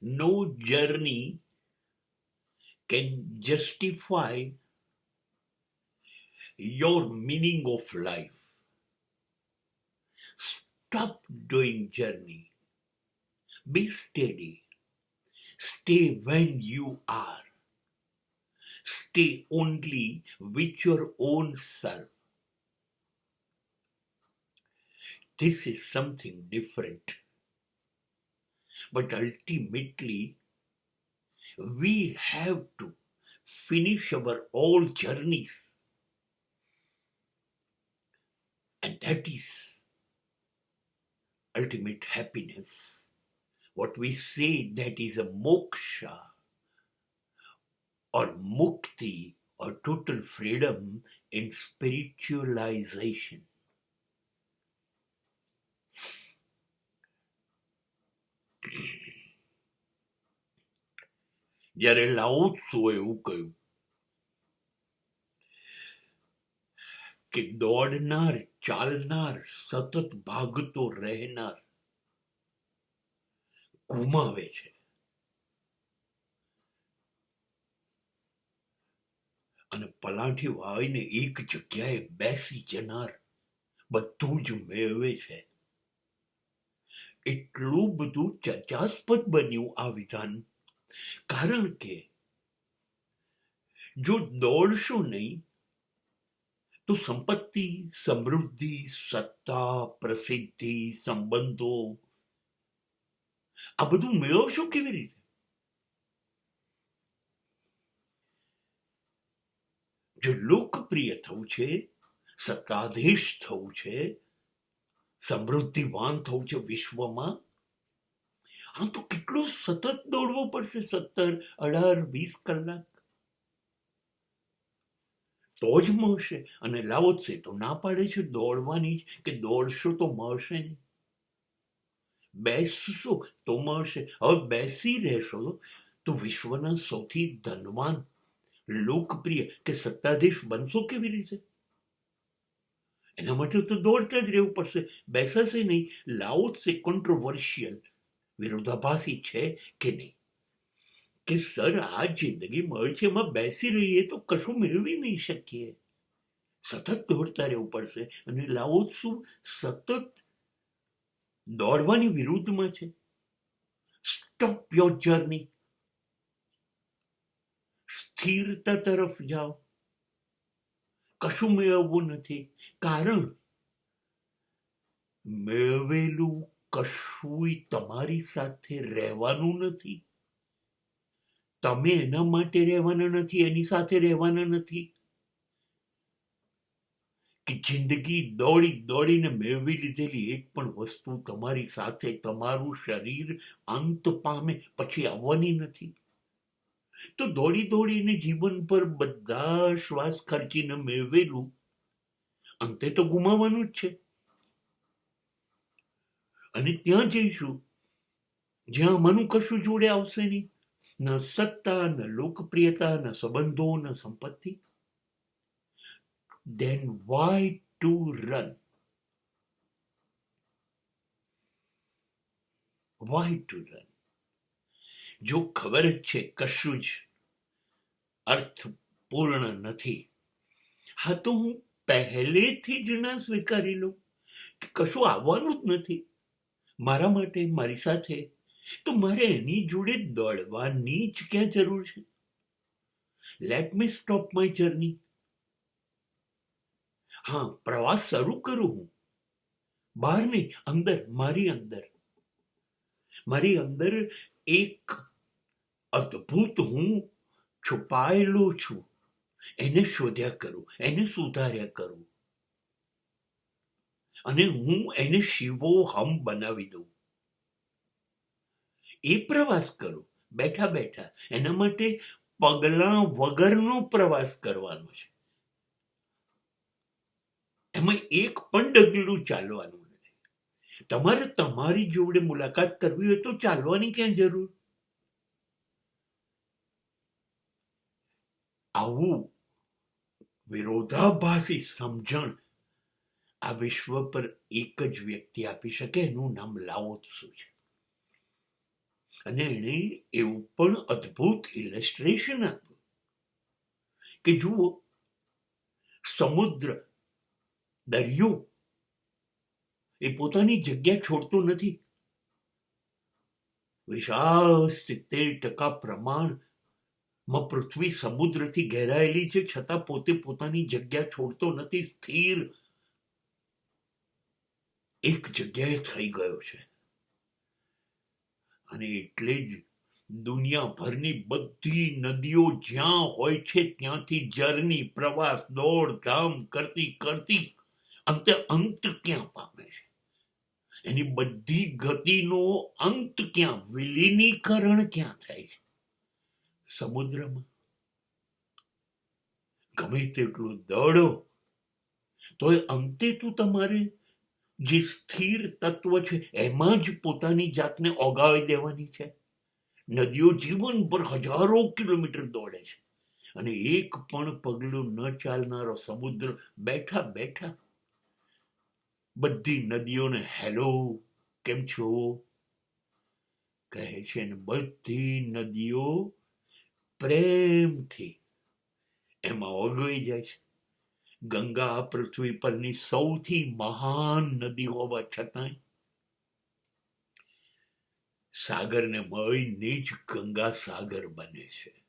No journey can justify your meaning of life. Stop doing journey. Be steady. Stay when you are. Stay only with your own self. This is something different. But ultimately, we have to finish our all journeys. And that is ultimate happiness. What we say, that is a moksha or mukti or total freedom in spiritualization. જ્યારે લાઓ ત્સુએ એવું કહ્યું કે દોડનાર, ચાલનાર, સતત ભાગતો રહેનાર ગુમાવે છે, અને પલાઠી વાળીને એક જગ્યાએ બેસી જનાર બધું જ મેળવે છે. એટલું બધું ચર્ચાસ્પદ બન્યું આ વિધાન, કારણ કે જો દોડશો નહીં તો સંપત્તિ, સમૃદ્ધિ, સત્તા, પ્રસિદ્ધિ, સંબંધો આ બધું મેળવશો કેવી રીતે? જો લોકપ્રિય થવું છે, સત્તાધીશ થવું છે, સમૃદ્ધિવાન થવું છે વિશ્વમાં, આ તો કેટલો સતત દોડવો પડશે, 17, 18, 20 કલાક, તો જ મળશે. અને લાઓ ત્સે તો ના પાડે છે દોડવાની, કે દોડશો તો મળશે નહીં, બેસશો તો મળશે. હવે બેસી રહેશો તો વિશ્વના સૌથી ધનવાન, લોકપ્રિય કે સત્તાધીશ બનશો કેવી રીતે? એના માટે તો દોડતા જ રહેવું પડશે, બેસાશે નહીં. લાઓ ત્સે કોન્ટ્રોવર્શિયલ, વિરોધાભાસી છે કે નહીં, કે સર આ જિંદગી મળે છે એમાં બેસી રહીએ તો કશું મેળવી નહીં શકીએ, સતત દોડતા રહેવું પડશે. અને લાઓ ત્સુ સતત દોડવાની વિરુદ્ધમાં છે. સ્ટોપ યોર જર્ની, સ્થિરતા તરફ જાઓ. કશું મેળવવું નથી, કારણ મેળવેલું કશું તમારી સાથે રહેવાનું નથી. તમે એના માટે રહેવાના નથી, એની સાથે રહેવાના નથી. કે જિંદગી દોડી દોડીને મેળવી લીધેલી એક પણ વસ્તુ તમારી સાથે, તમારું શરીર અંત પામે પછી આવવાની નથી. તો દોડી દોડીને જીવન પર બધા શ્વાસ ખર્ચીને મેળવેલું અંતે તો ગુમાવવાનું જ છે. અને ત્યાં જઈશું જ્યાં આમાંનું કશું જોડે આવશે નહીં, ના સત્તા, ના લોકપ્રિયતા, ના સંબંધો, ના સંપત્તિ. then why to run? Why to run? જો ખબર જ છે કશું જ અર્થપૂર્ણ નથી, હા તો હું પહેલેથી જ ના સ્વીકારી લઉં કે કશું આવવાનું જ નથી મારા માટે, મારી સાથે, તો મારે એની જોડે દોડવાની જ ક્યાં જરૂર છે? Let me stop my journey. હા, પ્રવાસ શરૂ કરું હું, બહાર નહીં, અંદર, મારી અંદર એક અદ્ભુત હું છુપાયેલો છું, એને શોધ્યા કરું, એને સુધાર્યા કરું, અને હું એને શિવો હમ બનાવી દઉં. એ પ્રવાસ કરું બેઠા બેઠા. એના માટે પગલાં વગરનો પ્રવાસ કરવાનો છે, એમાં એક પણ ડગલું ચાલવાનું નથી. તમારે તમારી જોડે મુલાકાત કરવી હોય તો ચાલવાની ક્યાં જરૂર? આવું વિરોધાભાસી સમજણ આ વિશ્વ પર એક જ વ્યક્તિ આપી શકે, એનું નામ લાઓ ત્સુ છે. અને એણે એવું પણ અદ્ભુત ઇલસ્ટ્રેશન આપ્યું કે જુઓ, સમુદ્ર, દરિયો એ પોતાની જગ્યા છોડતો નથી. વિશાળ 70% પ્રમાણમાં પૃથ્વી સમુદ્રથી ઘેરાયેલી છે, છતાં પોતે પોતાની જગ્યા છોડતો નથી, સ્થિર એક જગ્યાએ થઈ ગયો છે. અને એટલે જ દુનિયાભરની બધી નદીઓ જ્યાં હોય છે ત્યાંથી જર્ની, પ્રવાસ, દોડધામ કરતી કરતી અંતે અંત ક્યાં પામે છે? એની બધી ગતિનો અંત ક્યાં, વિલીનીકરણ ક્યાં થાય છે? સમુદ્રમાં. ગમે તેટલું દોડો તો અંતે તો તમારે જે સ્થિર તત્વ છે એમાં જ પોતાની જાતને ઓગાળી દેવાની છે. નદીઓ જીવનભર હજારો કિલોમીટર દોડે છે અને એક પણ પગલું ન ચાલનારો સમુદ્ર બેઠા બેઠા બધી નદીઓને હેલો, કેમ છો કહે છે. ને બધી નદીઓ પ્રેમથી એમાં ઓગળી જાય છે. ગંગા પૃથ્વી પરની સૌથી મહાન નદી હોવા છતાંય સાગરને મળીને જ ગંગા સાગર બને છે.